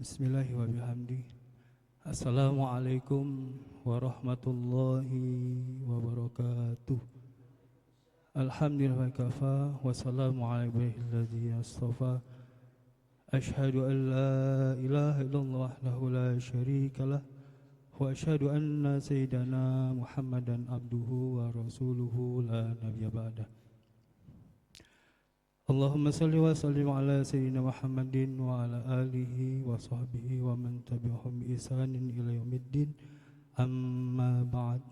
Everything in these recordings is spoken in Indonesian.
Bismillahi wa bihamdi. Assalamualaikum warahmatullahi wabarakatuh. Alhamdulillah kafa wa salamu ala ibadihi astafa. Ashhadu an la ilaha illallah wahdahu la syarika lah wa ashhadu anna sayyidana Muhammadan abduhu wa rasuluhu la nabiyya ba'dah. Allahumma salli wa sallim ala sayyidina Muhammadin wa ala alihi wa sahbihi wa man tabi'ahum bi ihsanin ila yaumiddin. Amma ba'd.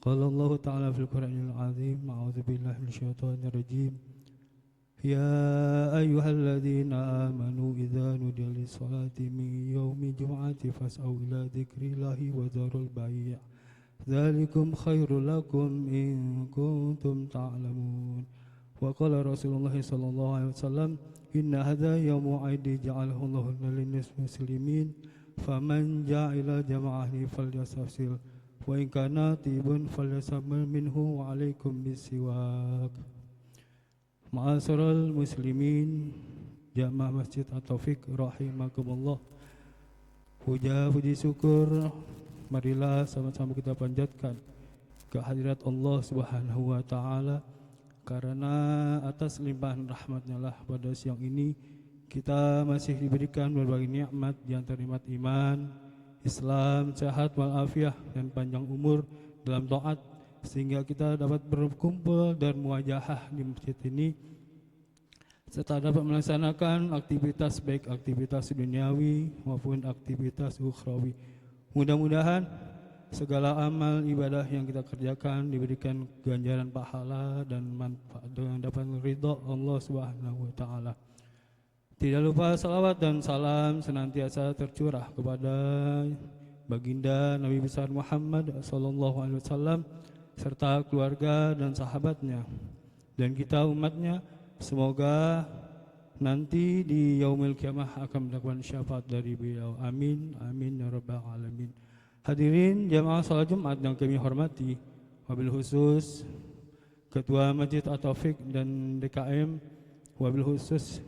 Qala Allah ta'ala fil Qur'anil azim, a'udzu billahi minasyaitonir rajim. Ya ayyuhalladzina amanu idza nudiya lis-salati min yaumil jum'ati fas'au ila dzikrillahi wa dzarul bai'. Dzalikum khairul lakum in kuntum ta'lamun. Wa qala Rasulullah sallallahu alaihi wasallam, inna hadza yaumu 'aidi ja'alahu Allahu lin muslimin faman ja'ila jama'ahi falyastafsil wa in kana tibun falyasamil minhu wa 'alaikum bisiwak. Ma'asyiral muslimin, jamaah Masjid At-Taufik rahimakumullah. Puji syukur marilah sama-sama kita panjatkan kehadirat Allah Subhanahu wa taala, karena atas limpahan rahmatnya lah pada siang ini kita masih diberikan berbagai nikmat, di antara nikmat iman, Islam, sehat walafiat dan panjang umur dalam taat, sehingga kita dapat berkumpul dan muwajahah di masjid ini serta dapat melaksanakan aktivitas baik aktivitas duniawi maupun aktivitas ukhrawi. Mudah-mudahan segala amal ibadah yang kita kerjakan diberikan ganjaran pahala dan manfaat dengan dapat ridha Allah Subhanahu wa taala. Tidak lupa salawat dan salam senantiasa tercurah kepada baginda Nabi besar Muhammad sallallahu alaihi wasallam serta keluarga dan sahabatnya dan kita umatnya. Semoga nanti di yaumil kiamah akan mendapatkan syafaat dari beliau. Amin amin ya rabbal alamin. Hadirin jamaah salat Jumat yang kami hormati, wabil khusus Ketua Masjid At-Taufik dan DKM, wabil khusus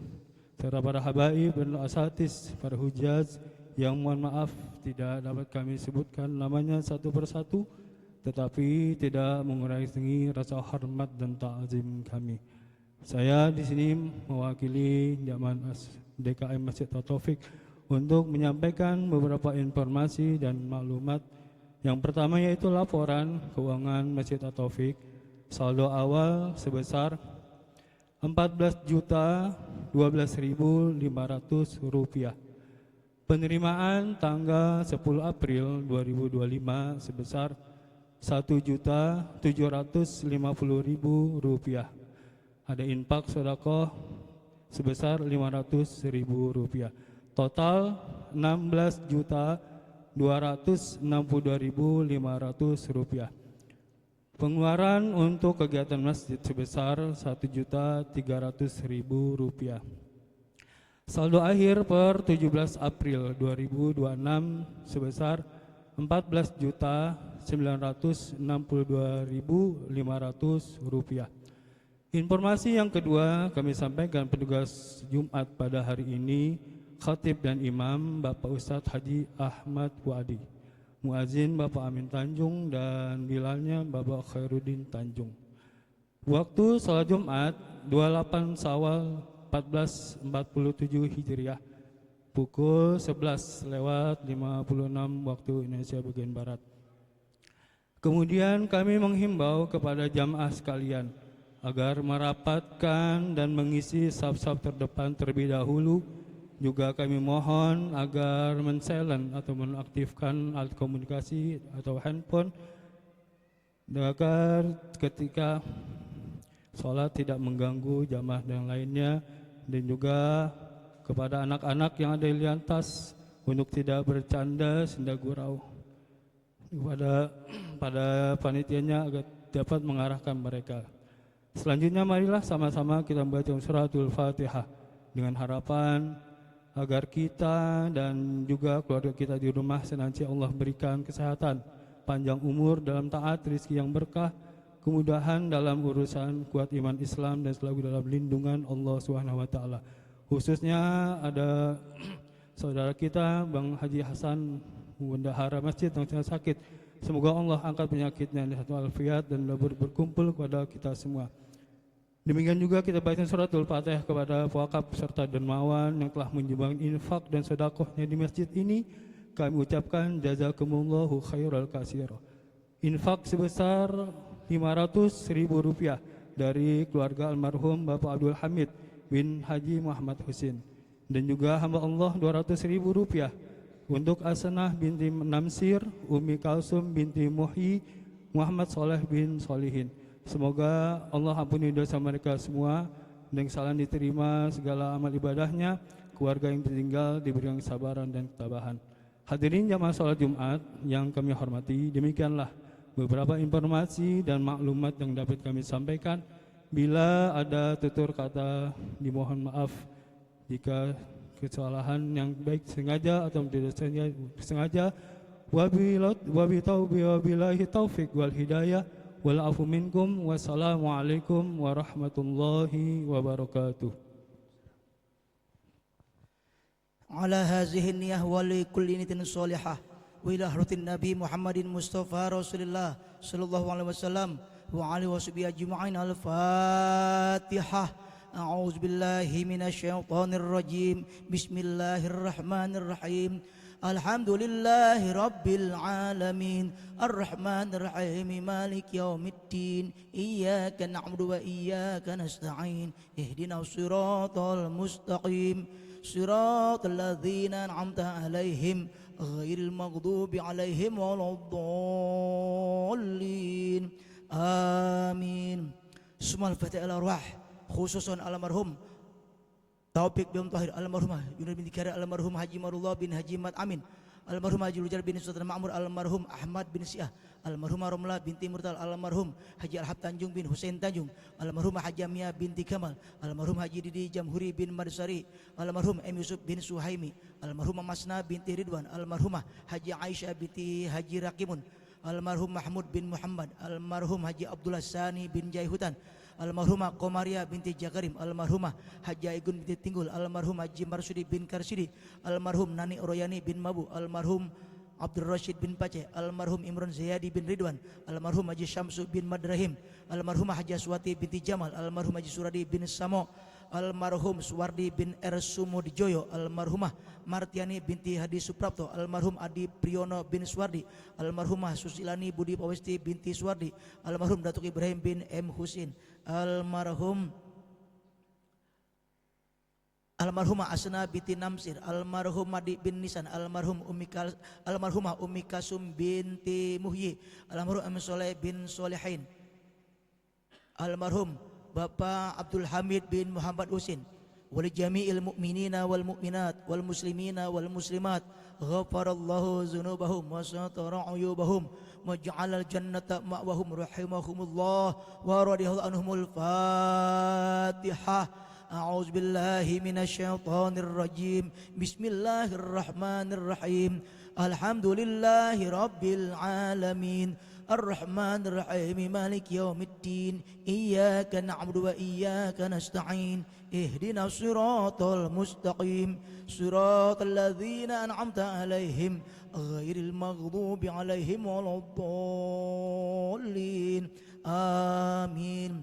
serta para habaib dan asatis, para hujaz yang mohon maaf tidak dapat kami sebutkan namanya satu persatu, tetapi tidak mengurangi rasa hormat dan ta'zim kami. Saya di sini mewakili jamaah DKM Masjid At-Taufik untuk menyampaikan beberapa informasi dan maklumat. Yang pertama yaitu laporan keuangan Masjid At-Taufik. Saldo awal sebesar Rp14.012.500. Penerimaan tanggal 10 April 2025 sebesar Rp1.750.000. Ada infak sedekah sebesar Rp500.000. Total Rp16.262.500. Pengeluaran untuk kegiatan masjid sebesar Rp1.300.000. Saldo akhir per 17 April 2026 sebesar Rp14.962.500. Informasi yang kedua kami sampaikan petugas Jumat pada hari ini, khatib dan imam Bapak Ustadz Haji Ahmad Fuadi, muazin Bapak Amin Tanjung, dan bilalnya Bapak Khairuddin Tanjung. Waktu salat Jumat 28 Syawal 1447 Hijriah, pukul 11:56 waktu Indonesia bagian Barat. Kemudian kami menghimbau kepada jamaah sekalian agar merapatkan dan mengisi saf-saf terdepan terlebih dahulu. Juga kami mohon agar men-silent atau menonaktifkan alat komunikasi atau handphone agar ketika sholat tidak mengganggu jamaah dan lainnya, dan juga kepada anak-anak yang ada di lantas untuk tidak bercanda senda gurau, pada panitianya agar dapat mengarahkan mereka. Selanjutnya marilah sama-sama kita membaca suratul Fatihah dengan harapan agar kita dan juga keluarga kita di rumah senantiasa Allah berikan kesehatan, panjang umur dalam taat, rezeki yang berkah, kemudahan dalam urusan, kuat iman Islam, dan selalu dalam lindungan Allah Subhanahu wa taala. Khususnya ada saudara kita Bang Haji Hasan, bendahara masjid yang sedang sakit. Semoga Allah angkat penyakitnya dan satu alfiat dan berkumpul kepada kita semua. Demikian juga kita baca suratul Fatihah kepada wakaf serta dermawan yang telah menyumbang infak dan sedekahnya di masjid ini. Kami ucapkan jazakumullahu khairal katsir. Infak sebesar Rp500.000 dari keluarga almarhum Bapak Abdul Hamid bin Haji Muhammad Husin, dan juga hamba Allah Rp200.000 untuk Asanah binti Namsir, Umi Kalsum binti Muhyi, Muhammad Soleh bin Solihin. Semoga Allah ampuni dosa mereka semua dan salam diterima segala amal ibadahnya. Keluarga yang tertinggal diberikan kesabaran dan ketabahan. Hadirin jamaah salat Jumat yang kami hormati, demikianlah beberapa informasi dan maklumat yang dapat kami sampaikan. Bila ada tutur kata dimohon maaf jika kesalahan yang baik sengaja atau tidak sengaja. Wabillahi taufik wal hidayah. Wal afu minkum. Wassalamualaikum warahmatullahi wabarakatuh. Ala hazihi niyah wa li kulli niyatin salihah wa ila hadratin Nabi Muhammadin Mustafa Rasulullah sallallahu alaihi wasallam wa alihi washabihi ajma'in. Al-Fatihah. A'udzu billahi minasyaitonir rajim. Bismillahirrahmanirrahim. Alhamdulillahi rabbil alamin. Ar-Rahmanir Rahim. Maliki yaumiddin. Iyyaka na'budu wa iyyaka nasta'in. Ihdinas siratal mustaqim. Siratal ladzina an'amta 'alaihim ghairil maghdubi 'alaihim waladdallin. Amin. Sumal fatihah al-arwah khususan almarhum Taufik bin Tahir, almarhumah Yunus bin Dikara, almarhum Haji Marullah bin Haji Mat Amin, almarhum Haji Rujar bin Sultan Ma'mur, almarhum Ahmad bin Siah, almarhumah Romlah binti Murtal, almarhum Haji Alhab Tanjung bin Hussein Tanjung, almarhumah Haji Amia binti Kamal, almarhum Haji Didi Jamhuri bin Marsari, almarhum M. Yusuf bin Suhaimi, almarhumah Masna binti Ridwan, almarhumah Haji Aisyah binti Haji Rakimun, almarhum Mahmud bin Muhammad, almarhum Haji Abdullah Sani bin Jaihutan, almarhumah Komaria binti Jakarim, almarhumah Haji Aigun binti Tinggul, almarhum Haji Marsudi bin Karsidi, almarhum Nani Royani bin Mabu, almarhum Abdul Rashid bin Pace, almarhum Imron Ziyadi bin Ridwan, almarhum Haji Syamsu bin Madrahim, almarhumah Haji Aswati binti Jamal, almarhum Haji Suradi bin Samo, almarhum Suwardi bin Ersumodijoyo, almarhumah Martiani binti Hadi Suprapto, almarhum Adi Priyono bin Suwardi, almarhumah Susilani Budi Pawesti binti Suwardi, almarhum Datuk Ibrahim bin M. Husin, almarhumah Asna binti Namsir, almarhum Madi bin Nisan, almarhumah Ummi Kasum binti Muhyi, almarhum Amin Soleh bin Solehin, almarhum Bapak Abdul Hamid bin Muhammad Husin, wali jami'il mu'minina wal mu'minat wal muslimina wal muslimat, ghafarallahu dzunubahum wa satara uyubahum wa ja'alal jannata ma'wahum rahimahumullah wa radiyallahu anhumul Fatihah. A'udzu billahi minasyaitonir rajim. Bismillahirrahmanirrahim. Alhamdulillahi rabbil alamin. Ar-Rahmanir Rahim. Maliki yaumiddin. Iyyaka na'budu wa iyyaka nasta'in. Ihdinas siratal mustaqim. Siratal ladzina an'amta 'alaihim ghairil maghdubi 'alaihim waladdallin. Amin.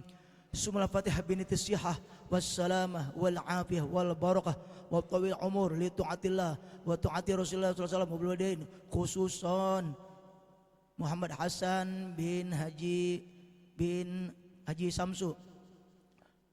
Summa Fatihah binitis sihah wassalamah wal afiyah wal barakah wa tawil umur li taatillah wa taati Rasulullah sallallahu alaihi wasallam, khususan Muhammad Hasan bin Haji Samsu.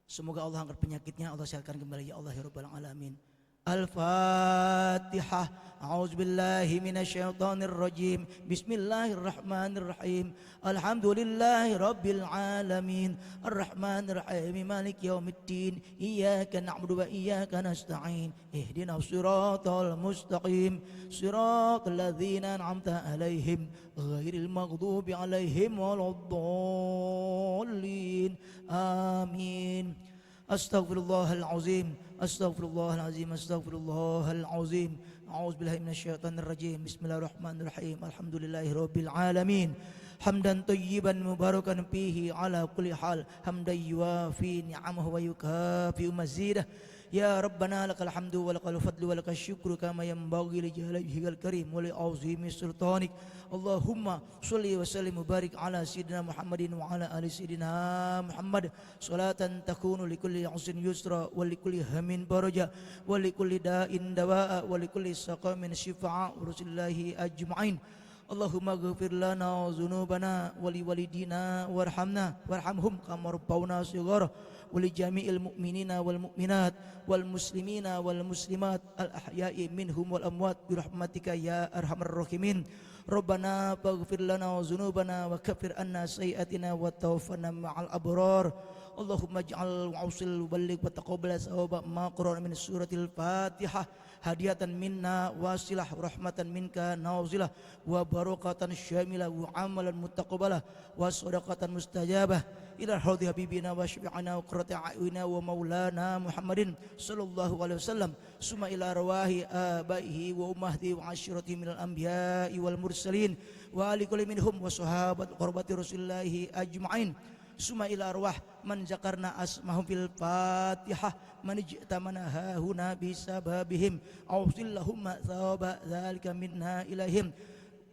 Semoga Allah angkat penyakitnya, Allah sehatkan kembali ya Allah ya rabbal alamin. Al-Fatihah. A'udzu billahi minasyaitonir rajim. Bismillahirrahmanirrahim. Alhamdulillahi rabbil alamin. Ar-Rahmanir Rahim. Maliki yaumiddin. Iyyaka na'budu wa iyyaka nasta'in. Ihdinas siratal mustaqim. Siratal ladzina an'amta 'alaihim ghairil maghdubi 'alaihim waladdallin. Amin. Astaghfirullahal azim. Astaghfirullahal azim. Astaghfirullahal azim. A'udzu billahi minasyaitonir rajim. Bismillahirrahmanirrahim. Alhamdulillahirabbil alamin. Hamdan tayyiban mubarakan fihi ala kulli hal. Hamdan yuwafi ni'amahu wa yukafi mazidah. Ya Rabbana lakal hamdu wa lakal fadlu wa lakal syukru kama yanbaghi li jalali wajhikal karim wa li azimi sultanik. Allahumma sholli wa sallim wa barik ala sayyidina Muhammadin wa ala ali sayyidina Muhammad salatan takunu li kulli usrin yusra wa li kulli hammin faraja wa li kulli da'in dawa'a wa li kulli saqamin shifa'a wa rasulillahi ajma'in. Allahumma ghafir lana dzunubana wa li walidina warhamna warhamhum kama rabbawna shighara wa li jami'il mu'minina wal mu'minat wal muslimina wal muslimat al ahya'i minhum wal amwat bi rahmatika ya arhamar rahimin. Rabbana faghfir lana dzunubana wa kaffir anna sayyi'atina wa tawaffana ma'al abrar. Allahumma ij'al wa'usil balligh wa taqabbal sawaba ma qara'na min suratil Fatihah hadiyatan minna wasilah rahmatan minka nazilah wa barakatan syamilah wa amalan muttaqabbalah wa sadaqatan mustajabah ila haudi habibina wa syafi'ina wa qurrati a'yunina wa maulana Muhammadin sallallahu alaihi wasallam summa ila arwahi abaihi wa ummahati wa ashirati minal anbiya'i wal mursalin wa ali kulli minhum wa sahabat qurbati rasulillahi ajma'in summa ila arwah man zakarna asmahum fil Fatihah man ijtamana hahuna bisababihim awzillahumma thawaba dzalika minna ilaihim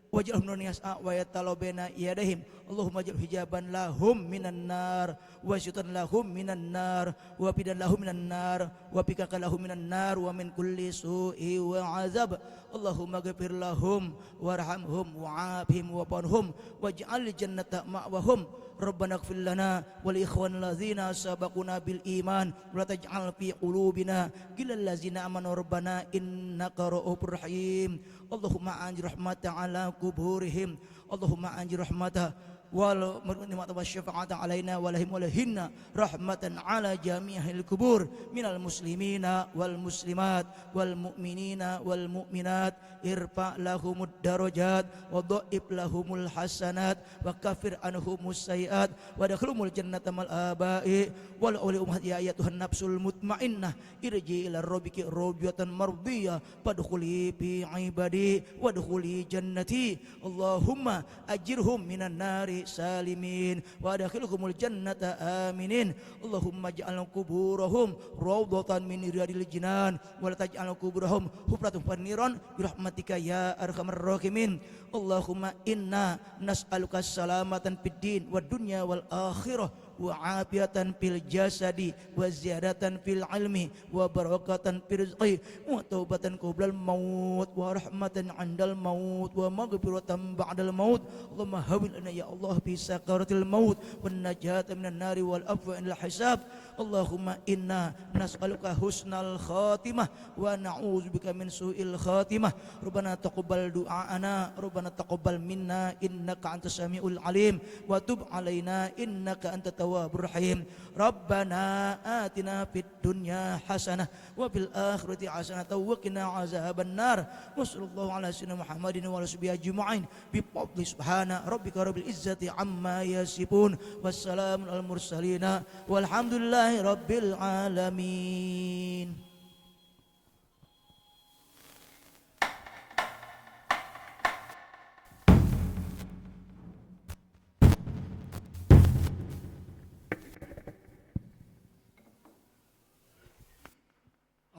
waj'alhum nun yas'a wa yatalabena yadahim Allahumma ja'al hijaban lahum minan nar wa syaitan lahum minan nar wa bidan lahum minan nar wa pikaka lahum minan nar wa min kulli su'i wa azab Allahumma ghfir lahum warhamhum wa'afihim wa'anhum waj'al jannata ma'wahum Rabbana ighfir lana wa li ikhwanina allazina sabaquna bil iman wa la taj'al fi qulubina ghillal ladzina amanu rabbana innaka ra'ufur rahim Allahumma anjir rahmata ala kuburihim Allahumma anjir rahmata wal nikmata wasyafa'ata alaina walahim walahinna rahmatan ala jami'il kubur minal muslimina wal muslimat wal mu'minina wal mu'minat irfa lahumud darajat wa dha'ib lahumul hasanat wa kafir anhumus sayiat wa dakhulumul jannata mal aba'i wal uli umhat ya ayatuhan nafsul mutmainnah irji ila rabbiki radiyatan mardiyah fadkhuli fi ibadi wadkhuli jannati Allahumma ajirhum minan nari salimin wa adkhilhumul jannata aminin Allahumma ij'al quburahum rawdatan min riyadil jinan wa la taj'al quburahum hufratan fanniran bi rahmatika ya arhamar rahimin Allahumma inna nas'aluka salamatan fid din wad dunya wal akhirah wa afiatan fil jasadi wa ziyadatan fil ilmi wa barakatan fil rizqi wa taubatan qoblal maut wa rahmatan 'indal maut wa maghfiratan ba'dal maut Allahumma hawil lana ya Allah fi sakaratil maut wan najata minan nari wal afwa 'indal hisab Allahumma inna nas'aluka husnal khatimah wa na'udzubika min su'il khatimah Rabbana taqabbal du'aana Rabbana taqabbal minna innaka antas samiul alim wa tub 'alaina innaka antat tawwabur rahim Rabbana atina fid dunya hasanah wa fil akhirati hasanah wa qina azaban nar wa sallallahu ala sayyidina Muhammadin wa ala sahbihi ajma'in bi fadli subhana rabbika rabbil izzati amma yasifun wassalamun al mursalin walhamdulillahi rabbil alamin.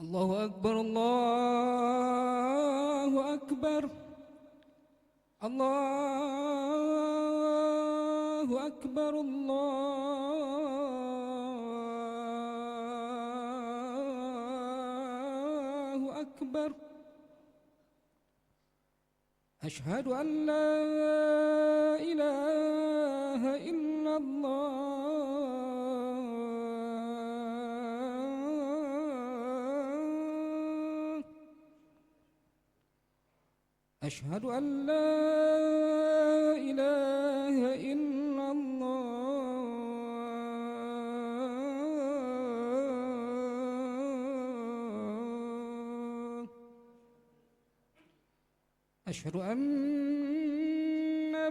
Allahu Akbar, Allahu Akbar, Allahu Akbar, Allahu Akbar. Ashhadu an la ilaha illallah. أشهد أن لا إله إلا الله أشهد أن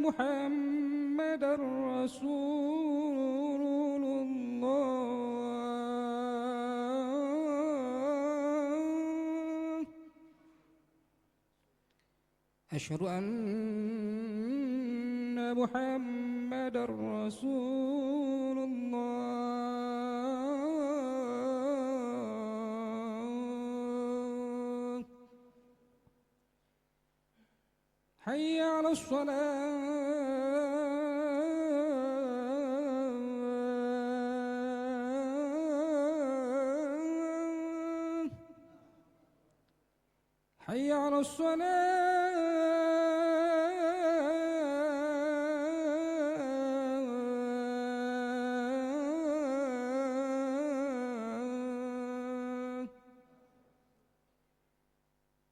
محمدًا رسول الله أشهد أن محمدًا رسول الله حي على الصلاة حي على الصلاة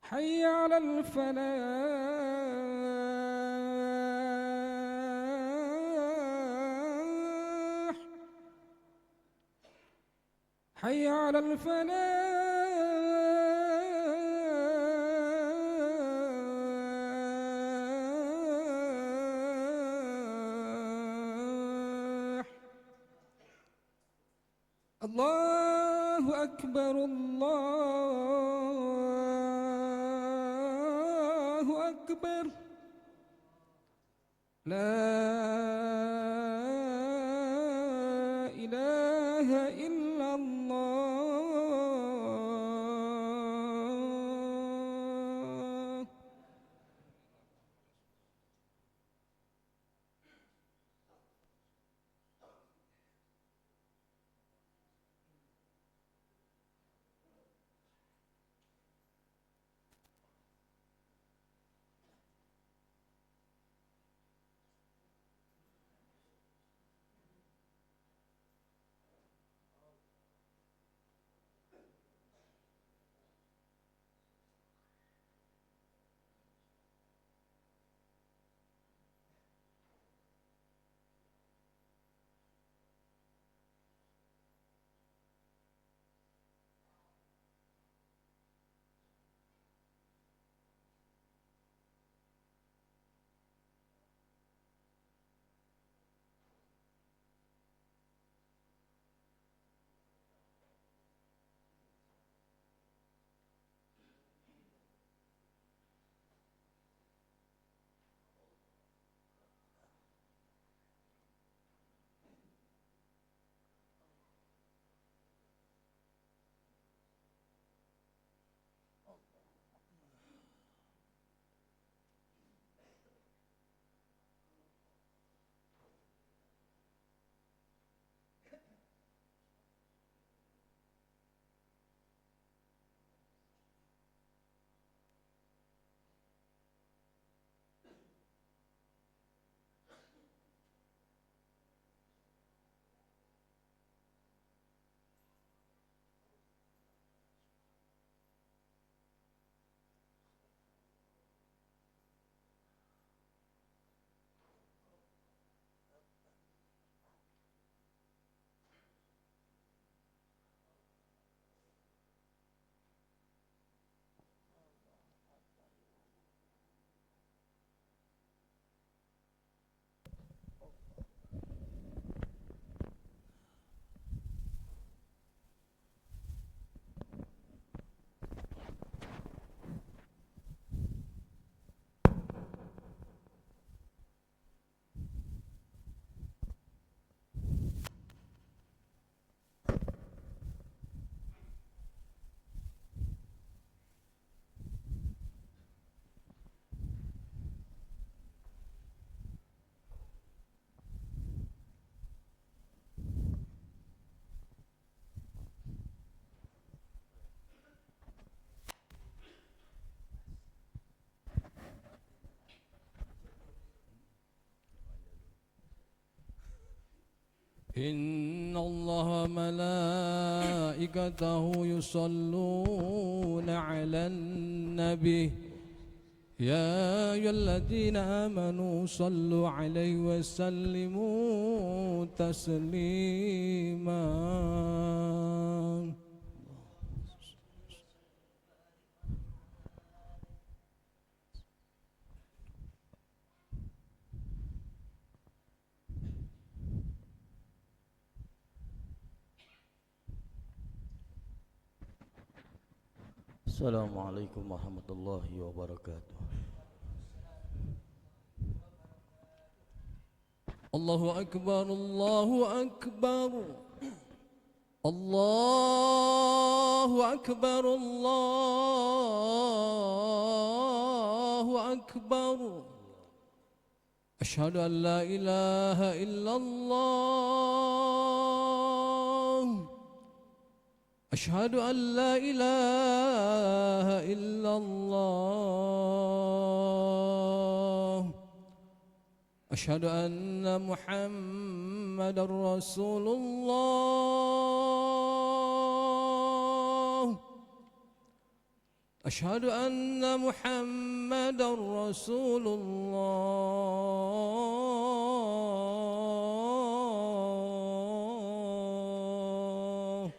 حي على الفلاح حي على الفلاح الله أكبر الله أكبر لا إله إلا الله إن الله ملائكته يصلون على النبي يا أيها الذين آمنوا صلوا عليه وسلموا تسليما. Assalamualaikum warahmatullahi wabarakatuh. Allahu Akbar, Allahu Akbar, Allahu Akbar, Allahu أكبر أشهد أن لا إله إلا الله أشهد أن لا إله إلا الله أشهد أن محمدا رسول الله أشهد أن محمدا رسول الله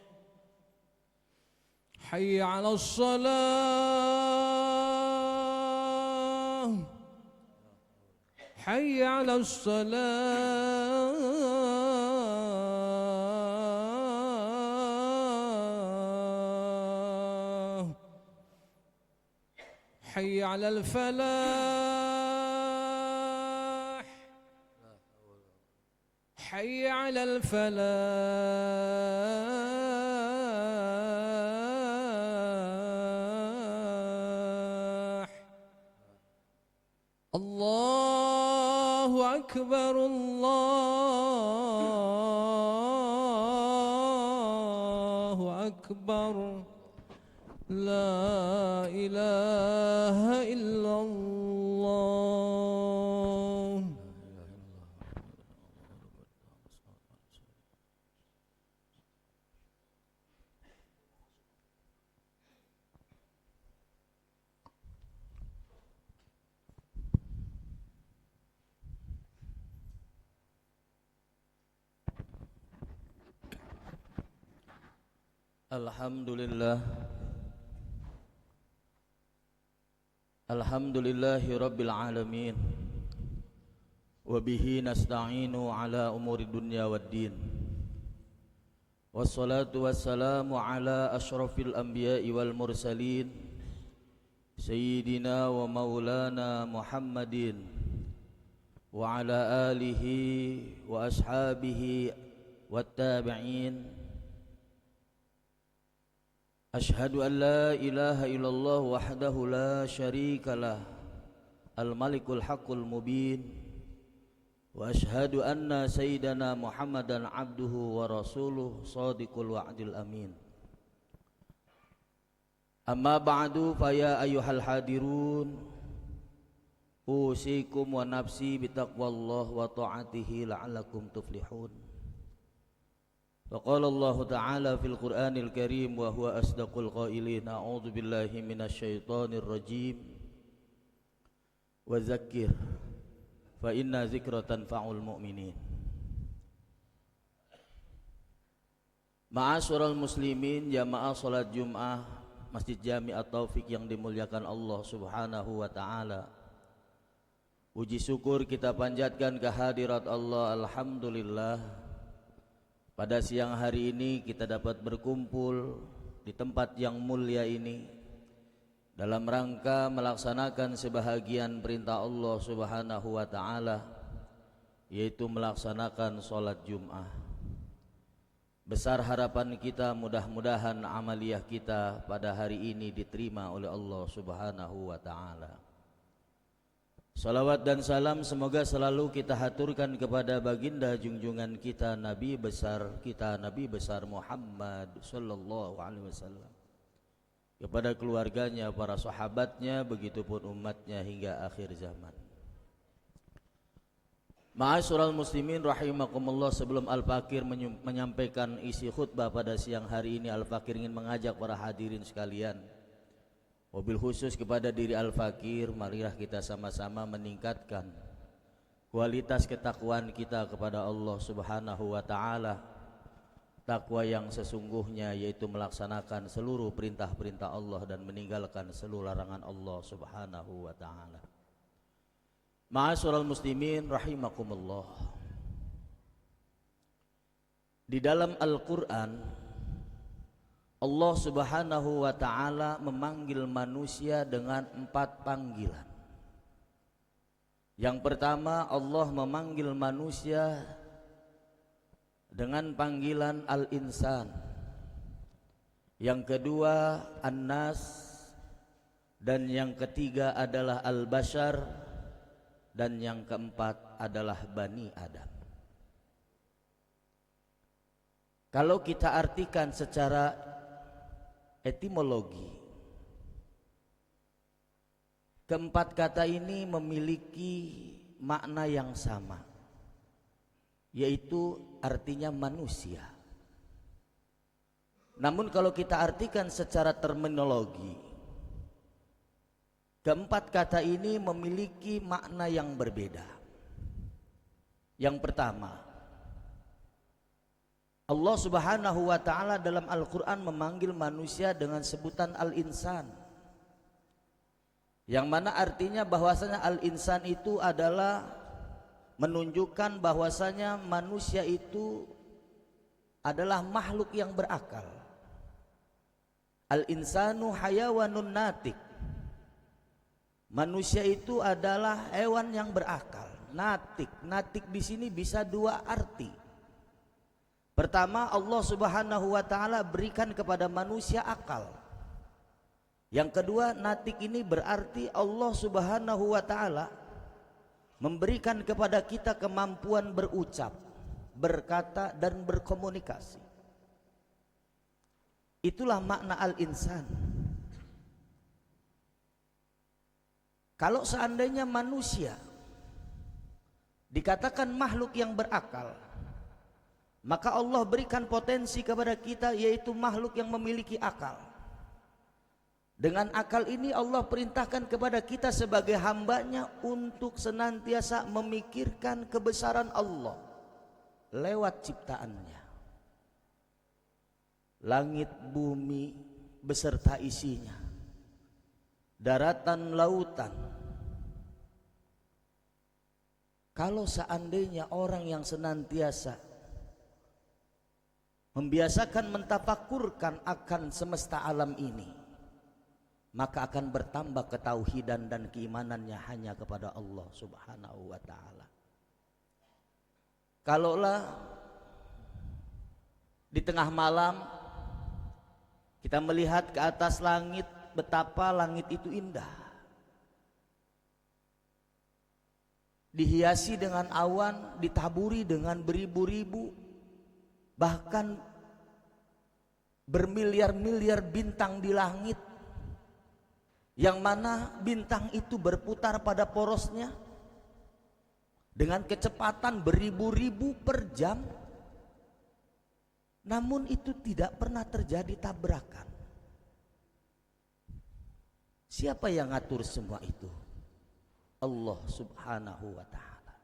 حي على الصلاة حي على الصلاة حي على الفلاح حي على الفلاح الله أكبر الله أكبر لا إله إلا الله Alhamdulillah. Alhamdulillahi Rabbil Alamin. Wabihi nasta'inu ala umuri dunya waddin. Wassalatu wassalamu ala ashrafil anbiya'i wal mursalin Sayyidina wa maulana Muhammadin wa ala alihi wa ashabihi wattabi'in. Ashhadu an la ilaha illallah wahdahu la syarika lah al-malikul haqqul mubin wa ashhadu anna sayyidana Muhammadan abduhu wa rasuluh sadiqul wa'dil amin. Amma ba'du fa ya ayyuhal hadirun usikum wa nafsi bitaqwallah wa ta'atihi la'allakum tuflihun. وقال الله تعالى في القرآن الكريم وهو أصدق القائلين أعوذ بالله من الشيطان الرجيم وذكر فإن ذكر تنفع المؤمنين. Ma'asyiral muslimin, jamaah salat Jum'ah Masjid Jami' At-Taufiq yang dimuliakan Allah Subhanahu wa taala. Puji syukur kita panjatkan kehadirat Allah. Alhamdulillah, pada siang hari ini kita dapat berkumpul di tempat yang mulia ini dalam rangka melaksanakan sebahagian perintah Allah Subhanahu wa taala, yaitu melaksanakan sholat Jum'ah. Besar harapan kita, mudah-mudahan amaliyah kita pada hari ini diterima oleh Allah Subhanahu wa taala. Salawat dan salam semoga selalu kita haturkan kepada baginda junjungan kita, Nabi besar Muhammad sallallahu alaihi wasallam, kepada keluarganya, para sahabatnya, begitupun umatnya hingga akhir zaman. Ma'asyiral muslimin rahimakumullah, sebelum Al-Fakir menyampaikan isi khutbah pada siang hari ini, Al-Fakir ingin mengajak para hadirin sekalian, wabil khusus kepada diri Al-Fakir, marilah kita sama-sama meningkatkan kualitas ketakwaan kita kepada Allah Subhanahu wa taala. Takwa yang sesungguhnya yaitu melaksanakan seluruh perintah-perintah Allah dan meninggalkan seluruh larangan Allah Subhanahu wa taala. Ma'asyiral muslimin rahimakumullah. Di dalam Al-Qur'an Allah Subhanahu wa taala memanggil manusia dengan 4 panggilan. Yang pertama, Allah memanggil manusia dengan panggilan al-insan. Yang kedua, an-nas. dan yang ketiga adalah al-bashar, dan yang keempat adalah Bani Adam. Kalau kita artikan secara etimologi, keempat kata ini memiliki makna yang sama, yaitu artinya manusia. Namun kalau kita artikan secara terminologi, keempat kata ini memiliki makna yang berbeda. Yang pertama, Allah Subhanahu wa ta'ala dalam Al-Quran memanggil manusia dengan sebutan al-insan, yang mana artinya bahwasanya al-insan itu adalah menunjukkan bahwasanya manusia itu adalah makhluk yang berakal. Al-insanu hayawanun natik. Manusia itu adalah hewan yang berakal. Natik, natik di sini bisa dua arti. Pertama, Allah Subhanahu wa ta'ala berikan kepada manusia akal. Yang kedua, natik ini berarti Allah Subhanahu wa ta'ala memberikan kepada kita kemampuan berucap, berkata, dan berkomunikasi. Itulah makna al-insan. Kalau seandainya manusia dikatakan makhluk yang berakal, maka Allah berikan potensi kepada kita, yaitu makhluk yang memiliki akal. Dengan akal ini Allah perintahkan kepada kita sebagai hambanya untuk senantiasa memikirkan kebesaran Allah lewat ciptaannya. Langit bumi beserta isinya, daratan lautan. Kalau seandainya orang yang senantiasa membiasakan mentafakurkan akan semesta alam ini, maka akan bertambah ketauhidan dan keimanannya hanya kepada Allah Subhanahu wa ta'ala. Kalaulah di tengah malam kita melihat ke atas langit, betapa langit itu indah, dihiasi dengan awan, ditaburi dengan beribu-ribu, bahkan bermiliar-miliar bintang di langit, yang mana bintang itu berputar pada porosnya dengan kecepatan beribu-ribu per jam. Namun itu tidak pernah terjadi tabrakan. Siapa yang ngatur semua itu? Allah Subhanahu wa ta'ala.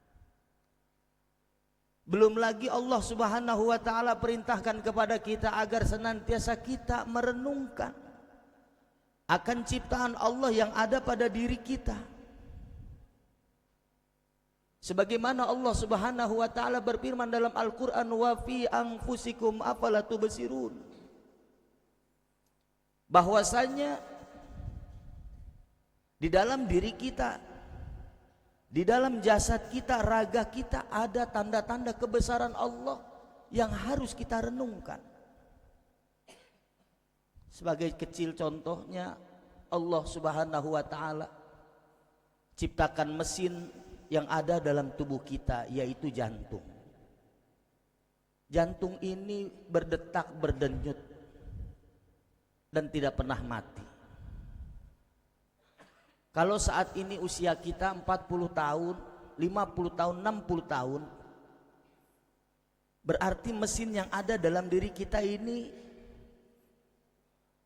Belum lagi Allah Subhanahu wa ta'ala perintahkan kepada kita agar senantiasa kita merenungkan akan ciptaan Allah yang ada pada diri kita. Sebagaimana Allah Subhanahu wa ta'ala berfirman dalam Al-Quran, wa fi anfusikum afala tubsirun, bahwasanya di dalam diri kita, di dalam jasad kita, raga kita ada tanda-tanda kebesaran Allah yang harus kita renungkan. Sebagai kecil contohnya, Allah Subhanahu wa ta'ala ciptakan mesin yang ada dalam tubuh kita, yaitu jantung. Jantung ini berdetak, berdenyut, dan tidak pernah mati. Kalau saat ini usia kita 40 tahun, 50 tahun, 60 tahun, berarti mesin yang ada dalam diri kita ini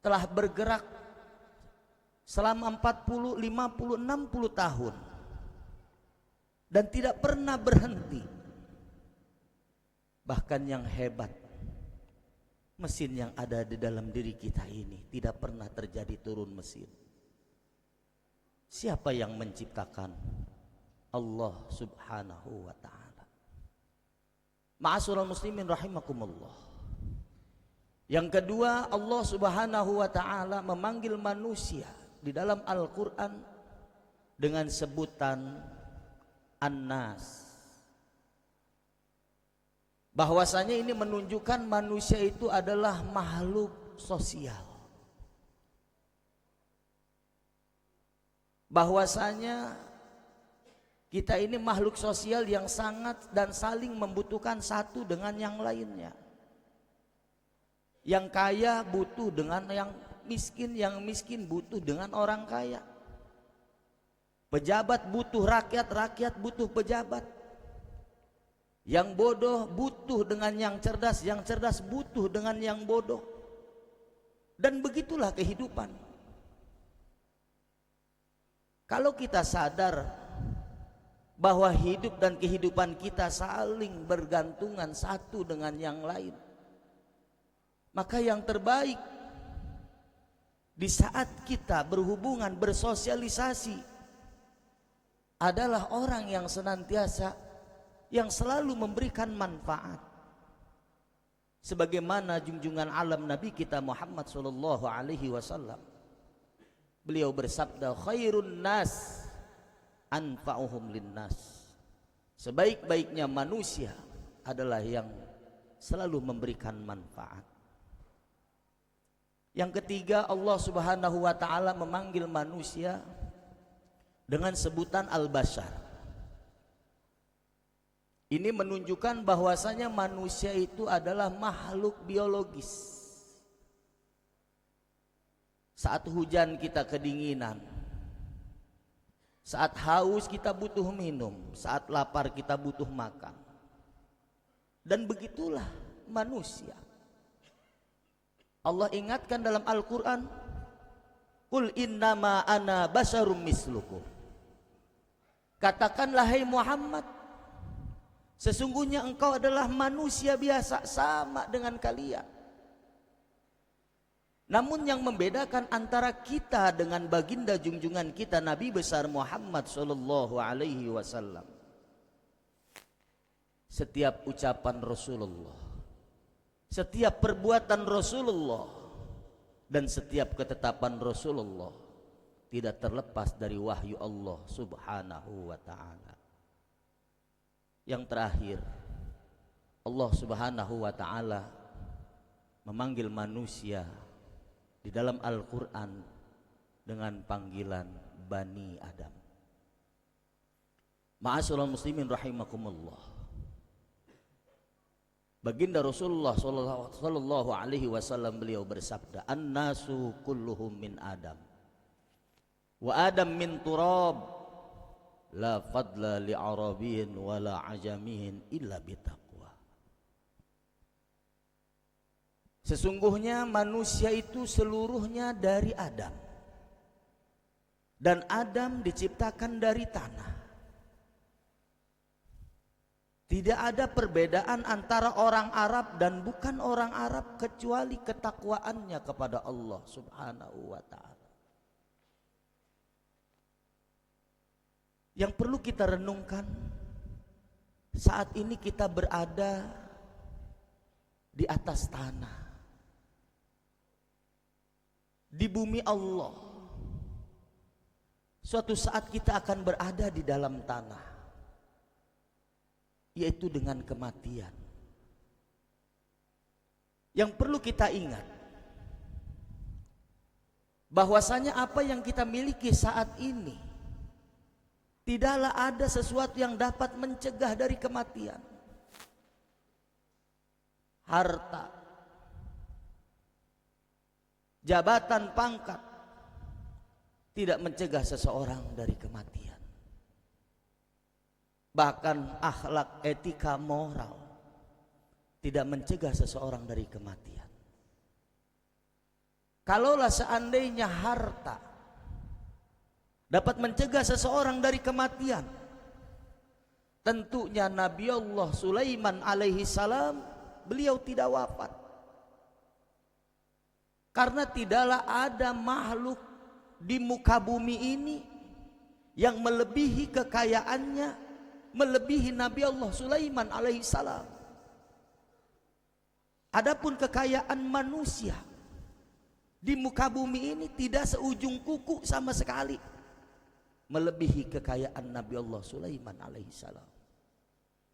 telah bergerak selama 40, 50, 60 tahun dan tidak pernah berhenti. Bahkan yang hebat, mesin yang ada di dalam diri kita ini tidak pernah terjadi turun mesin. Siapa yang menciptakan? Allah Subhanahu wa ta'ala. Ma'asyiral muslimin rahimakumullah. Yang kedua, Allah Subhanahu wa ta'ala memanggil manusia di dalam Al-Quran dengan sebutan An-Nas. Bahwasanya ini menunjukkan manusia itu adalah makhluk sosial. bahwasanya kita ini makhluk sosial yang sangat dan saling membutuhkan satu dengan yang lainnya. Yang kaya butuh dengan yang miskin butuh dengan orang kaya. Pejabat butuh rakyat, rakyat butuh pejabat. Yang bodoh butuh dengan yang cerdas butuh dengan yang bodoh. Dan begitulah kehidupan. Kalau kita sadar bahwa hidup dan kehidupan kita saling bergantungan satu dengan yang lain, maka yang terbaik di saat kita berhubungan, bersosialisasi adalah orang yang senantiasa, yang selalu memberikan manfaat. Sebagaimana junjungan alam Nabi kita Muhammad sallallahu alaihi wasallam, beliau bersabda, khairun nas anfa'uhum linnas. Sebaik-baiknya manusia adalah yang selalu memberikan manfaat. Yang ketiga, Allah Subhanahu wa taala memanggil manusia dengan sebutan al-bashar. Ini menunjukkan bahwasanya manusia itu adalah makhluk biologis. Saat hujan kita kedinginan, saat haus kita butuh minum, saat lapar kita butuh makan. Dan begitulah manusia. Allah ingatkan dalam Al-Quran, Qul innama ana basyarum mislukum. Katakanlah hai Muhammad, sesungguhnya engkau adalah manusia biasa sama dengan kalian. Namun yang membedakan antara kita dengan baginda junjungan kita Nabi besar Muhammad sallallahu alaihi wasallam, setiap ucapan Rasulullah, setiap perbuatan Rasulullah, dan setiap ketetapan Rasulullah tidak terlepas dari wahyu Allah Subhanahu wa ta'ala. Yang terakhir, Allah Subhanahu wa ta'ala memanggil manusia di dalam Al-Quran dengan panggilan Bani Adam. Ma'asyiral muslimin rahimakumullah. Baginda Rasulullah sallallahu alaihi wasallam beliau bersabda, "An-nasu kulluhum min Adam. Wa Adam min turab. La fadla li Arabiyyin wa la ajamiyin illa bitaqwa." Sesungguhnya manusia itu seluruhnya dari Adam, dan Adam diciptakan dari tanah. Tidak ada perbedaan antara orang Arab dan bukan orang Arab kecuali ketakwaannya kepada Allah Subhanahu wa ta'ala. Yang perlu kita renungkan, saat ini kita berada di atas tanah, di bumi Allah. Suatu saat kita akan berada di dalam tanah, yaitu dengan kematian. Yang perlu kita ingat, bahwasanya apa yang kita miliki saat ini tidaklah ada sesuatu yang dapat mencegah dari kematian. Harta, jabatan, pangkat tidak mencegah seseorang dari kematian. Bahkan akhlak, etika, moral tidak mencegah seseorang dari kematian. Kalaulah seandainya harta dapat mencegah seseorang dari kematian, tentunya Nabi Allah Sulaiman alaihi salam beliau tidak wafat. Karena tidaklah ada makhluk di muka bumi ini yang melebihi kekayaannya, melebihi Nabi Allah Sulaiman alaihi salam. Adapun kekayaan manusia di muka bumi ini tidak seujung kuku sama sekali melebihi kekayaan Nabi Allah Sulaiman alaihi salam.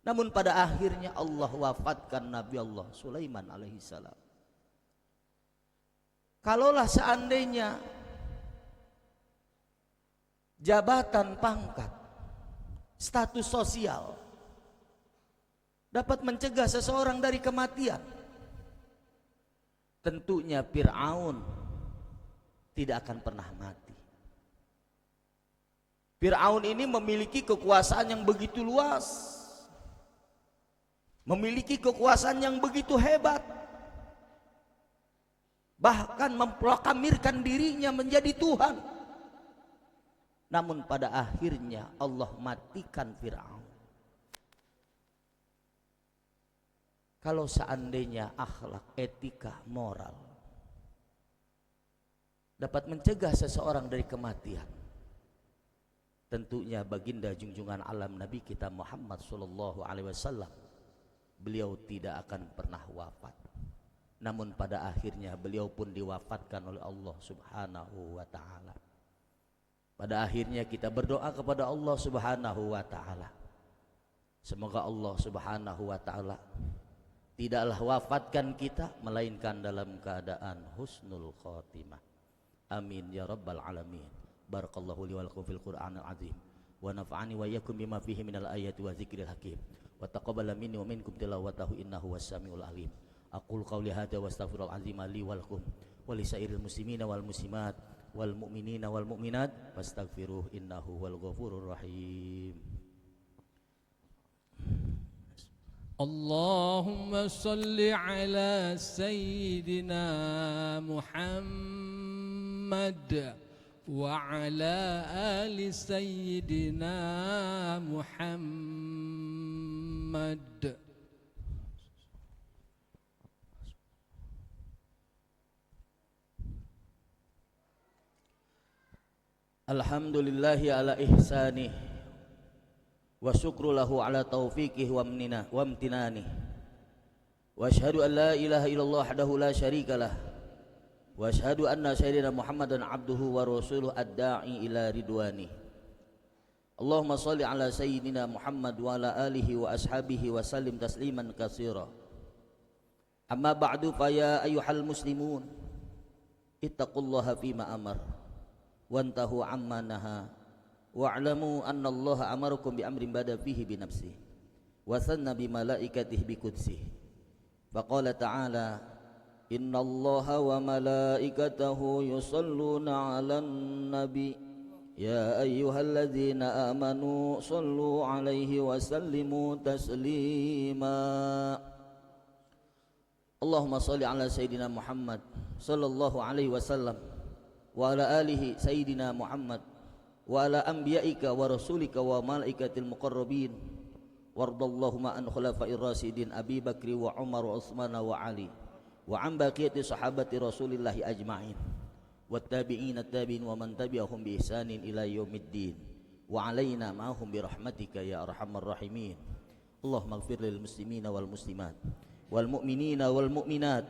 Namun pada akhirnya Allah wafatkan Nabi Allah Sulaiman alaihi salam. Kalaulah seandainya jabatan, pangkat, status sosial dapat mencegah seseorang dari kematian. Tentunya Fir'aun tidak akan pernah mati. Fir'aun ini memiliki kekuasaan yang begitu luas, memiliki kekuasaan yang begitu hebat, bahkan memproklamirkan dirinya menjadi Tuhan. Namun pada akhirnya Allah matikan Fir'aun. Kalau seandainya akhlak, etika, moral dapat mencegah seseorang dari kematian, tentunya baginda junjungan alam Nabi kita Muhammad sallallahu alaihi wasallam, beliau tidak akan pernah wafat. Namun pada akhirnya beliau pun diwafatkan oleh Allah Subhanahu wa taala. Pada akhirnya kita berdoa kepada Allah Subhanahu wa taala, semoga Allah Subhanahu wa taala tidaklah wafatkan kita melainkan dalam keadaan husnul khotimah. Amin ya rabbal alamin. Barakallahu li wa lakum fil Qur'anil azim wa nafa'ani wa iyyakum bima fihi minal ayati wa dzikril hakim wa taqabbala minni wa minkum tilawatahu innahu was-sami'ul alim. Aqul qawli hadza wa astaghfirul azim li wa lakum wa li sairil muslimina wal muslimat wal mu'minina wal mu'minat fastaghfiruh innahu wal ghafurur rahim. اللهم صل على سيدنا محمد وعلى آل سيدنا محمد. Alhamdulillahi ala ihsanih wa syukru lahu ala taufiqih wa amtinanih wa ashhadu an la ilaha illallah wahdahu la syarikalah wa ashhadu anna sayyidina Muhammadan abduhu wa rasuluhu ad-da'i ila ridwanih. Allahumma salli ala sayyidina Muhammad wa ala alihi wa ashabihi wa sallim tasliman katsira. Amma ba'du, fa ya ayyuhal muslimun ittaqullaha fima amar wantahu amma naha wa'lamu anna Allah amarakum bi amrin bada fihi bi nafsihi wa sanna bi malaikatihi bi qudsihi faqala ta'ala inna Allaha wa malaikatahu yusalluna 'alan nabi ya ayyuhalladzina amanu sallu 'alaihi wa sallimu taslima. Allahumma shalli 'ala sayyidina Muhammad sallallahu alaihi wasallam wa ala alihi sayyidina Muhammad wa ala anbiya'ika wa rasulika wa malaikatil muqarrabin wardallahumma an khulafa'ir rasyidin Abi Bakri wa Umar wa Utsman wa Ali wa an baqiyati sahabati Rasulillahi ajma'in wat tabi'in at-tabi'in wa man tabi'ahum bi ihsanin ila yaumiddin wa alaina ma'ahum bi rahmatika ya arhamar rahimin. Allahumma ighfir lil muslimina wal muslimat wal mu'minina wal mu'minat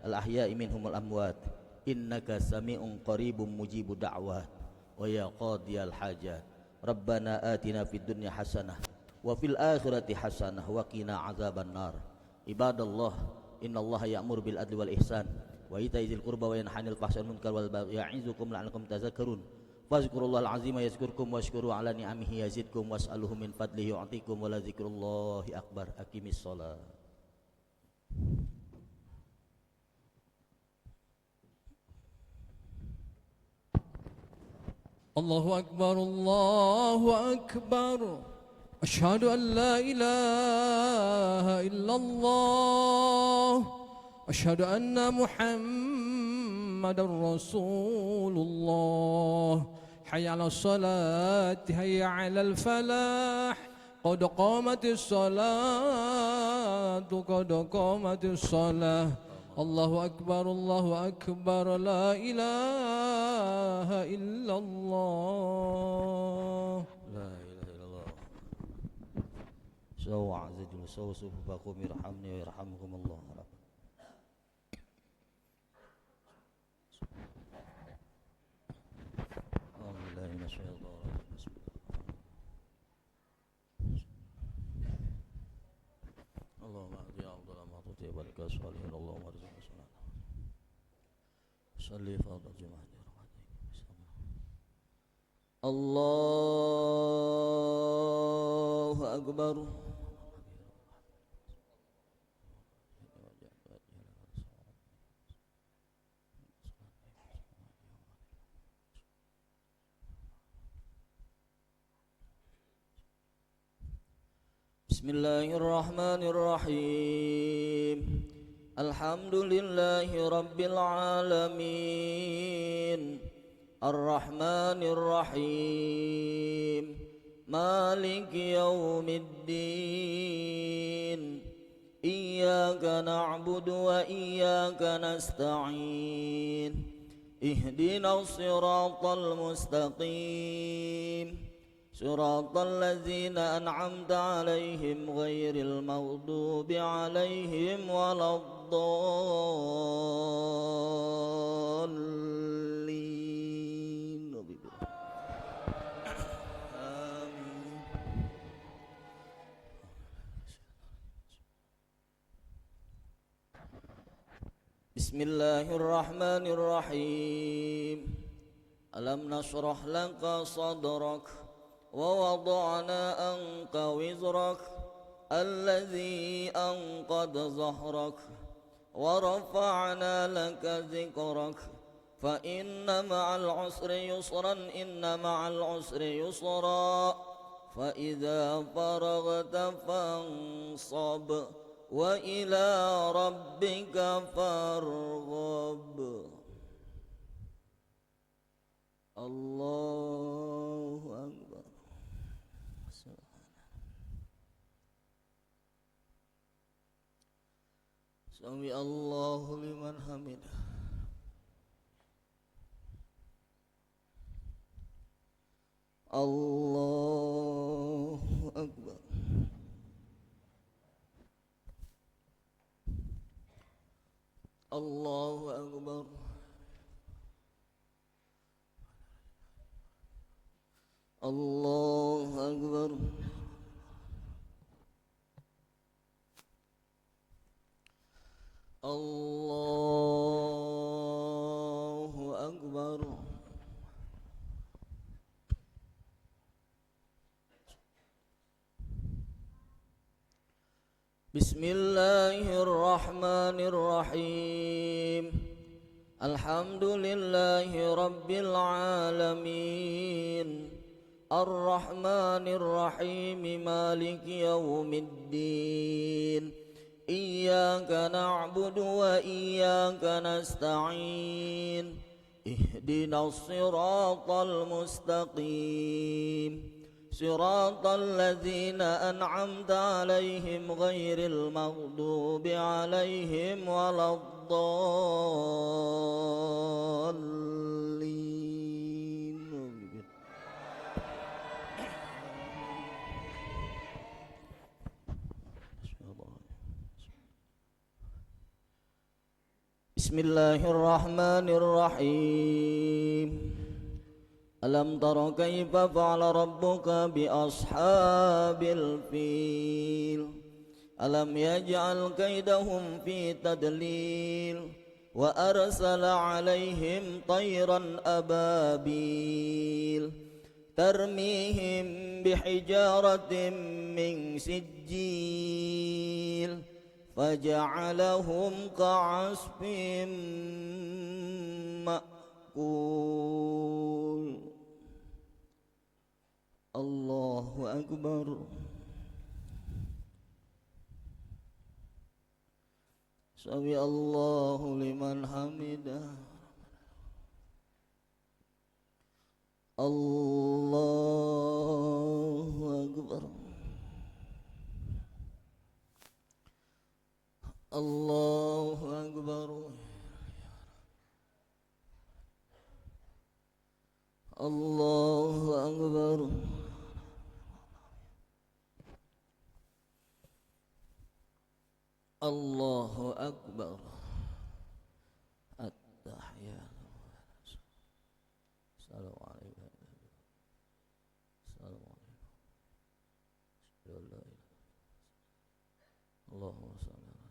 al ahya'i minhum wal amwat innaka sami'un qaribun mujibud da'wat wa ya qadiyal hajat. Rabbana atina fid dunya hasanah wa fil akhirati hasanah wa qina azabannar. Ibadallah, innallaha ya'muru bil adli wal ihsan wa ita'i dzil qurba wa yanha 'anil fahsya'i wal munkar wal baghi ya'izukum la'allakum tadhakkarun. Fazkurullahal 'azima yazkurkum washkuru 'ala ni'amihi yazidkum was'aluhu min fadlihi yu'tikum wa la dzikrullahi akbar. Aqimis shalah. الله أكبر الله أكبر أشهد أن لا إله إلا الله أشهد أن محمد رسول الله حي على الصلاة حي على الفلاح قد قامت الصلاة قد قامت الصلاة الله أكبر لا إله إلا الله La ilaha illallah. Sawa azidul sawsufakum irhamni wa yarhamkumullah. Alhamdulillah minasyaitonir rajim. Allahumma hdi afdal ma tuti baraka salihin Allahumma arzuqna salat. Salli fardhu jumaah. Allahu Akbar. Bismillahirrahmanirrahim. Alhamdulillahi rabbil alamin. Ar-Rahmanir Rahim. Maliki yaumiddin. Iyyaka na'budu wa iyyaka nasta'in. Ihdinas siratal mustaqim. صراط الذين أنعمت عليهم غير المغضوب عليهم ولا الضالين. آمين. بسم الله الرحمن الرحيم. ألم نشرح لك صدرك ووضعنا عنك وزرك الذي أنقض ظهرك ورفعنا لك ذكرك فإن مع العسر يسرا إن مع العسر يسرا فإذا فرغت فانصب وإلى ربك فارغب. الله أكبر. Sami Allahu liman hamidah. Allahu Akbar. Allahu Akbar. Allahu Akbar. Allahu Akbar. Bismillahirrahmanirrahim. Alhamdulillahi rabbil alamin. Ar-Rahmanir Rahim. Maliki yaumiddin. Iyyaka na'budu wa iyyaka nasta'in. Ihdinas siratal mustaqim. Siratal ladzina an'amta 'alaihim ghairil maghdubi 'alaihim waladdallin. Bismillahirrahmanirrahim. Alam tara kaifa fa'ala rabbuka bi ashabil fil. Alam yaj'al kaidahum fi tadlil wa arsala 'alaihim tayran ababil tarmihim bihijaratin min sijil faja'alahum ka'asfin ma'kul. Allahu Akbar. Sami Allahu liman hamidah. Allahu Akbar. Allahu Akbar. Allahu Akbar. Allahu Akbar. At-tahiyatu. Assalamualaikum. Assalamualaikum. Allahumma shalli ala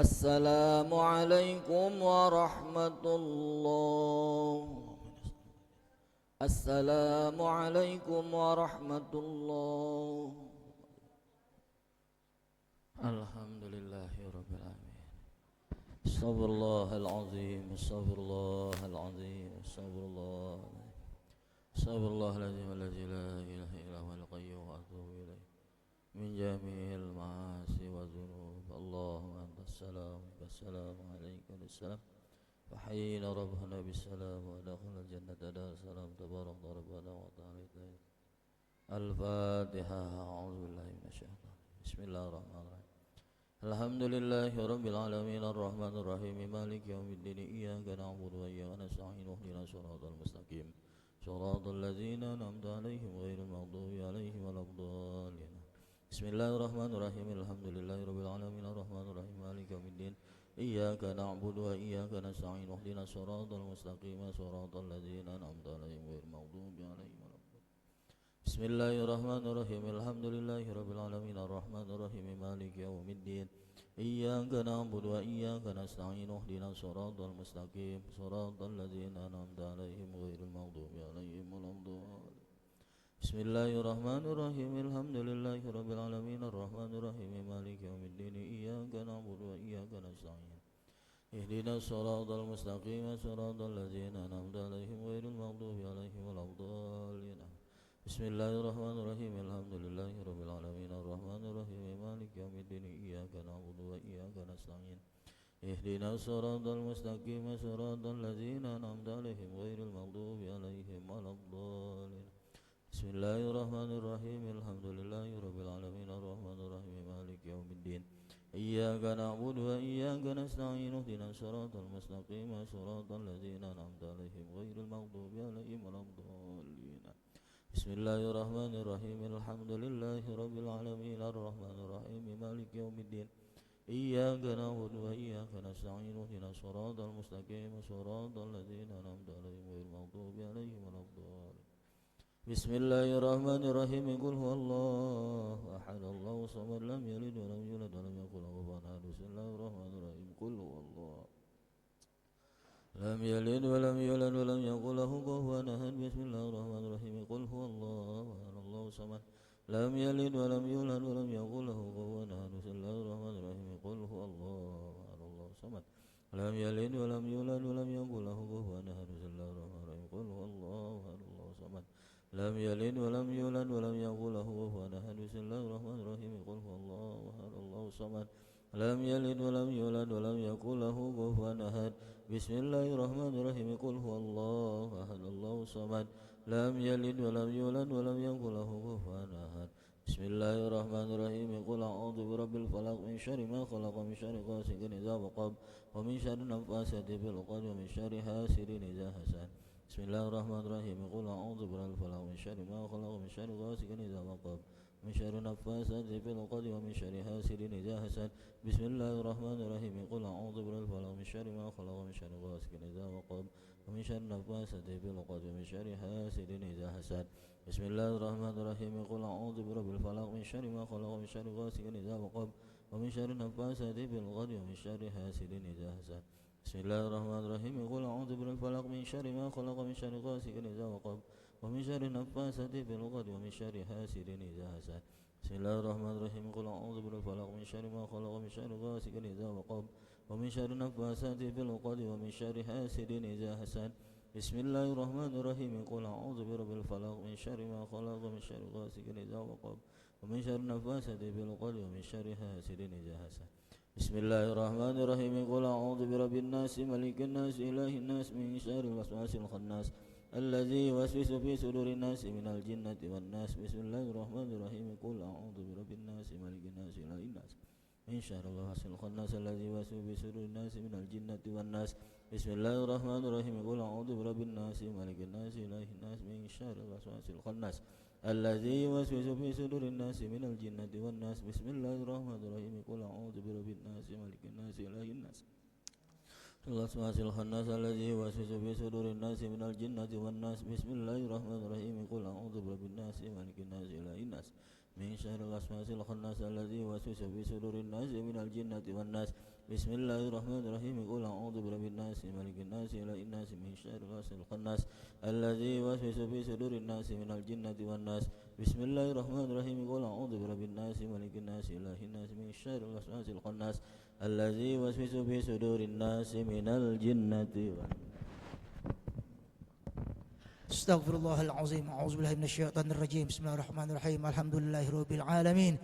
Assalamualaikum warahmatullahi. Assalamualaikum warahmatullahi. Alhamdulillahirabbil alamin. Astaghfirullahalazim, astaghfirullahalazim, astaghfirullah. Astaghfirullahalazim alladzi la ilaha illa huwal qayyum wa atubu ilaih. Min jami'il ma'asi wa dzunub. Allahumma antas salam, wassalamu alayka wassalam. Wa hayyina rabbana bisalam wa adkhilna jannata dar salam tabarak rabbana wa ta'ala. Al-Fatihah. A'udzu billahi minasyaitonir rajim. Bismillahirrahmanirrahim. Alhamdulillahi rabbil alamin arrahmanir rahim maliki yaumiddin iyyaka na'budu wa iyyaka nasta'in ihdinas siratal mustaqim siratal ladzina an'amta 'alaihim ghairil maghdubi 'alaihim waladdallin. Bismillahirrahmanirrahim. Alhamdulillahi rabbil alamin arrahmanir rahim maliki yaumiddin iyyaka na'budu wa iyyaka nasta'in ihdinas siratal mustaqim siratal ladzina an'amta 'alaihim ghairil maghdubi 'alaihim waladdallin. Bismillahirrahmanirrahim. Alhamdulillahi rabbil alamin arrahmanir rahim maliki yaumiddin iyyaka na'budu wa iyyaka nasta'in ihdinas siratal mustaqim siratal ladzina an'amta 'alaihim ghairil maghdubi 'alaihim waladdallin. Bismillahirrahmanirrahim. Alhamdulillahi rabbil alamin arrahmanir rahim maliki yaumiddin iyyaka na'budu wa iyyaka nasta'in ihdinas siratal mustaqim siratal ladzina an'amta 'alaihim ghairil maghdubi 'alaihim waladdallin. Bismillahirrahmanirrahim. Alhamdulillahi rabbil alamin arrahmanir rahim maliki yaumiddin iyyaka na'budu wa iyyaka nasta'in ihdinas siratal mustaqim siratal ladzina an'amta 'alaihim ghairil maghdubi 'alaihim waladdallin. Bismillahirrahmanirrahim. Alhamdulillahi rabbil alamin arrahmanir rahim maliki yaumiddin iyyaka na'budu wa iyyaka nasta'in ihdinas siratal mustaqim siratal ladzina an'amta 'alaihim ghairil maghdubi 'alaihim waladdallin. Bismillahirrahmanirrahim. Alhamdulillahi rabbil alamin arrahmanir rahim maliki yaumiddin iyyaka na'budu wa iyyaka nasta'in ihdinas siratal mustaqim siratal ladzina an'amta 'alaihim ghairil maghdubi 'alaihim waladdallin. Bismillahirrahmanirrahim. Qul huwallahu ahad Allahu samad lam yalid wa lam yulad wa lam yakul lahu kufuwan ahad. Bismillahirrahmanirrahim. Qul huwallahu lam yalid wa lam yulad wa lam yakul lahu kufuwan ahad. Bismillahirrahmanirrahim. Qul huwallahu ahad Allahu samad lam yalid wa lam yulad wa lam yakul lahu kufuwan ahad. Bismillahirrahmanirrahim. Qul huwallahu ahad Allahu samad lam yalid wa lam yulad wa lam yakul lahu kufuwan ahad. Bismillahirrahmanirrahim. Qul huwallahu ahad Allahu samad lam yalid wa lam yulad wa lam yakul lahu kufuwan ahad. Bismillahirrahmanirrahim. Qul huwallahu ahad Allahu samad lam yalid wa lam yulad wa lam yakul lahu kufuwan ahad. Bismillahirrahmanirrahim. Qul huwallahu ahad Allahu samad lam yalid wa lam yulad wa lam yakul lahu kufuwan ahad. Bismillahirrahmanirrahim. Qul a'udzu birabbil falaq min syarri ma khalaq wa min syarri ghasiqin idza waqab wa min syarri naffasati fil 'uqad wa min syarri hasidin idza hasad. Bismillahirrahmanirrahim. Qul a'udzu birabbil falaq min syarri ma khalaq wa min syarri ghasiqin idza waqab min syarri naffasati fil 'uqad wa min syarri hasidin idza hasad. Bismillahirrahmanirrahim. Qul a'udzu birabbil falaq min syarri ma khalaq wa min syarri ghasiqin idza waqab wa min syarri naffasati fil 'uqad wa min syarri hasidin idza hasad. Bismillahirrahmanirrahim. Qul a'udzu birabbil falaq min syarri ma khalaq wa min syarri ghasiqin idza waqab wa min syarri naffasati fil 'uqad wa min syarri hasidin idza hasad. Bismillahirrahmanirrahim. Qul a'udzu birabbil falaq min syarri ma khalaq wa min syarri ghasiqin idza waqab wa min syarri naffasati fil 'uqad wa min syarri hasidin idza hasad. Bismillahirrahmanirrahim. Qul a'udzu birabbil falaq min syarri ma khalaq wa min syarri ghasiqin idza waqab wa min syarri naffasati fil 'uqad wa min syarri hasidin idza hasad. Bismillahirrahmanirrahim. Qul a'udzu birabbil falaq min syarri ma khalaq wa min syarri ghasiqin idza waqab wa min syarri naffasati fil 'uqad wa min syarri hasidin idza hasad. Bismillahirrahmanirrahim. Qul a'udzu birabbin nas malikin nas ilahin nas min syarril waswasil khannas alladzi yuwaswisu fi sudurin nas minal jinnati wan nas. Bismillahirrahmanirrahim. Qul a'udzu birabbin nas malikin nas ilahin nas min syarril waswasil khannas alladzi yuwaswisu fi sudurin nas minal jinnati wan nas. Bismillahirrahmanirrahim. Qul a'udzu birabbin nas malikin nas ilahin nas min syarril waswasil khannas alladzi yuwaswisu fi sudurin nas minal jinnati wan nas. Bismillahirrahmanirrahim. Qul a'udzu birabbin nas malikin nas ilahin nas waswasil khannas alladzi yuwaswisu fi sudurin nas minal jinnati wan nas. Bismillahirrahmanirrahim. Qul a'udzu birabbin nas malikin nas ilahin nas min syarril waswasil khannas alladzi yuwaswisu fi sudurin nas minal jinnati wan nas. Bismillahirrahmanirrahim. Qul a'udzu birabbin nas, malikin nas, ilahin nas, min syarril ghasiqin khannas, alladzi yuwaswisu fi sudurin nas minal jinnati wan nas. Bismillahirrahmanirrahim. Qul a'udzu birabbin nas, malikin nas, ilahin nas, min syarril ghasiqin khannas, alladzi yuwaswisu fi sudurin nas minal jinnati wan nas. Astaghfirullahal azim. A'udzubillahi minasyaitonir rajim. Bismillahirrahmanirrahim. Alhamdulillahirabbil alamin.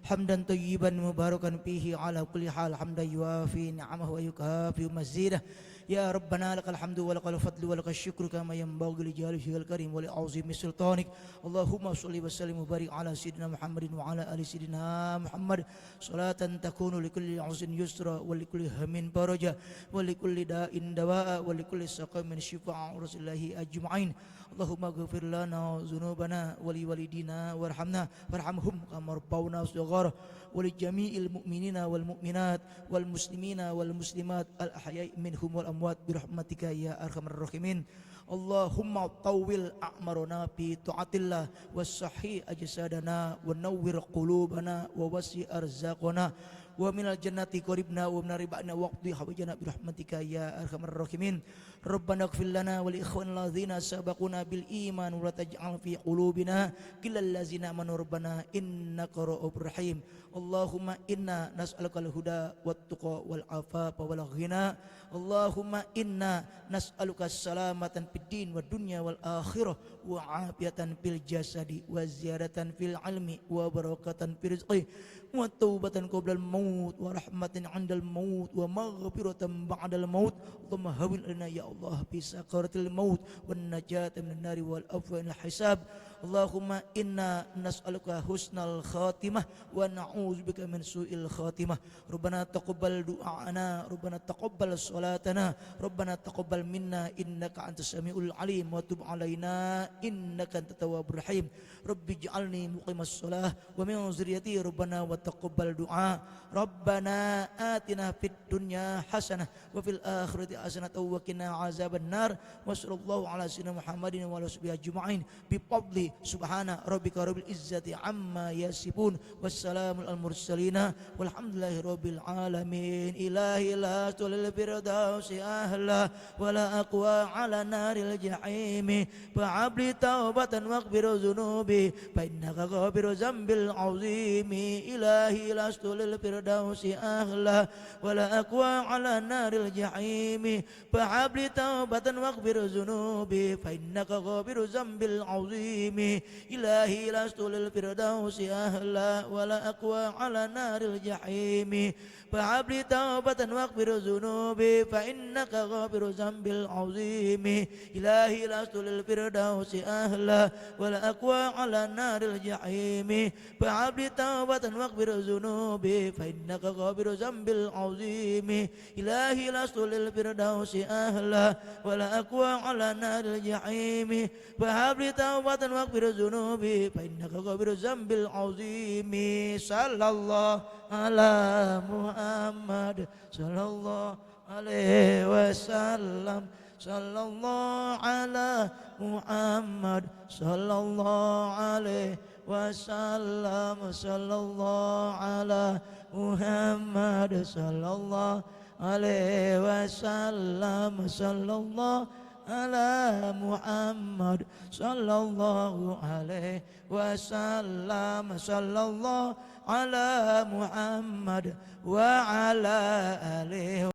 Hamdan tayyiban mubarakan fihi ala kulli hal, hamdan yuafi ni'amahu wa yukafi mazidah. Ya Rabbana lakal hamdu wa lakal fadlu wa lakal syukru kama yanbaghi li jalalihi karim wa li azimi sultanik. Allahumma shalli wa sallim wa barik ala sayyidina Muhammadin wa ala ali sayyidina Muhammad salatan takunu li kulli uzrin yusra wa li kulli hammin faraja wa li kulli da'in dawa'a wa li kulli saqamin shifa'a rasulillahi ajma'in. Allahumma ghfir lana dzunubana wa li walidina warhamna warhamhum kama rabbawna shaghara wa li jami'il mu'minina wal mu'minat wal muslimina wal muslimat al ahya'i minhum wal amwat bi rahmatika ya arhamar rahimin. Allahumma tawwil a'marana bi ta'atillah was sahih ajsadana wa nawwir qulubana wa wasi arzaqana wa minal jannati qaribna wa minar ribana waqdi hawajana bi rahmatika ya arhamar rahimin. Rabbana ighfir lana wa li ikhwanil ladzina sabaquna bil iman wa la taj'al fi qulubina gillal ladzina amanu rabbana innaka ra'ufur rahim. Allahumma inna nas'alukal huda wat tuqa wal afafa wal ghina. Allahumma inna nas'aluka salamatan fid din wad dunya wal akhirah wa afiatan fil jasadi wa ziyadatan fil ilmi wa barakatan fil rizqi wa taubatan qoblal maut wa rahmatan 'indal maut wa maghfiratan ba'dal maut. Allahumma hawwin lana ya Allah fi sakaratil maut wan najata minan nari wal afwa minal hisab. Allahumma inna nas'aluka husnal khatimah wa na'udzubika min su'il khatimah. Rabbana taqabbal du'ana, Rabbana taqabbal salatana, Rabbana taqabbal minna innaka antas samiul alim wa tub alaina innaka antat tawwabur rahim. Rabbi ij'alni muqimas shalah wa min dzurriyyati Rabbana wa taqabbal du'a. Rabbana atina fid dunya hasanah wa fil akhirati hasanah wa qina azaban nar. Wa sallallahu ala sayyidina Muhammadin wa ala sahbihi ajma'in bi fadli subhana rabbika rabbil izzati amma yasifun wassalamu al mursalina walhamdulillahi rabbil alamin. Ilahi la tulil firdausi ahla wala aqwa ala naril jahimi fa'abli taubatan waghfir dhunubi fa innaka ghafiru zambil azimi. Ilahi la tulil firdausi ahla wala aqwa ala naril jahimi fa'abli taubatan waghfir dhunubi fa innaka ghafiru zambil azimi. Ilahi lastu lil firdausi ahla wala aqwa ala naril jahimi fa'abli taubatan waghfir dhunubi fa innaka ghafiru zambil azimi. Ilahi lastu lil firdausi ahla wala aqwa ala naril jahimi fa'abli taubatan waghfir dhunubi fa innaka ghafiru zambil azimi. Ilahi lastu lil firdausi ahla wala aqwa ala naril jahimi fa'abli taubatan waghfir dhunubi fa innaka ghafiru zambil azimi. Sallallahu ala Muhammad sallallahu alaihi wasallam. Sallallahu ala Muhammad sallallahu alaihi wasallam. Sallallahu ala Muhammad sallallahu alaihi wasallam. Sallallahu ala Muhammad sallallahu alaihi wasallam. Sallallahu ala Muhammad wa ala alihi